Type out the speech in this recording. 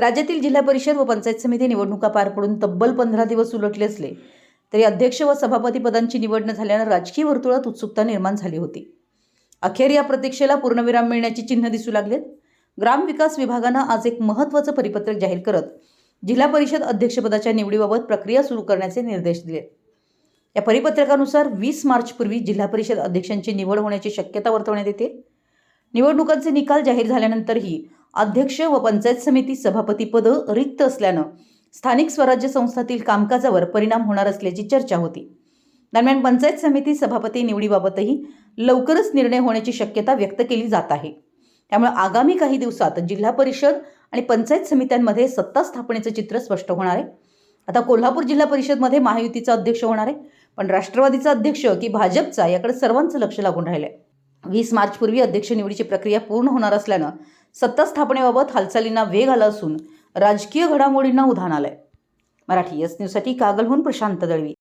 राज्यातील जिल्हा परिषद व पंचायत समिती निवडणुका पार पडून तब्बल 15 दिवस उलटले असले तरी अध्यक्ष व सभापती पदांची निवड न झाल्याने राजकीय वर्तुळात उत्सुकता निर्माण झाली होती। अखेर या प्रतीक्षेला पूर्णविराम मिळण्याची चिन्ह दिसू लागलेत। ग्रामविकास विभागाने आज एक महत्त्वाचं परिपत्रक जाहीर करत जिल्हा परिषद अध्यक्षपदाच्या निवडीबाबत प्रक्रिया सुरू करण्याचे निर्देश दिले। या परिपत्रकानुसार 20 मार्च पूर्वी जिल्हा परिषद अध्यक्षांची निवड होण्याची शक्यता वर्तवण्यात येते। निवडणुकांचे निकाल जाहीर झाल्यानंतरही अध्यक्ष व पंचायत समिती सभापती पद रिक्त असल्याने स्थानिक स्वराज्य संस्थांतील कामकाजावर परिणाम होणार असल्याची चर्चा होती। दरम्यान पंचायत समिती सभापती निवडीबाबतही लवकरच निर्णय होण्याची शक्यता व्यक्त केली जात आहे। त्यामुळे आगामी काही दिवसात जिल्हा परिषद आणि पंचायत समित्यांमध्ये सत्ता स्थापनेचे चित्र स्पष्ट होणार आहे। आता कोल्हापूर जिल्हा परिषदमध्ये महायुतीचा अध्यक्ष होणार आहे, पण राष्ट्रवादीचा अध्यक्ष की भाजपचा याकडे सर्वांचं लक्ष लागून राहिले आहे। 20 मार्च पूर्वी अध्यक्ष निवडीची प्रक्रिया पूर्ण होणार असल्याने सत्ता स्थापनेबाबत हालचालींना वेग आला असून राजकीय घडामोडींना उधाण आलंय। मराठी एस न्यूजसाठी कागलहून प्रशांत दळवी।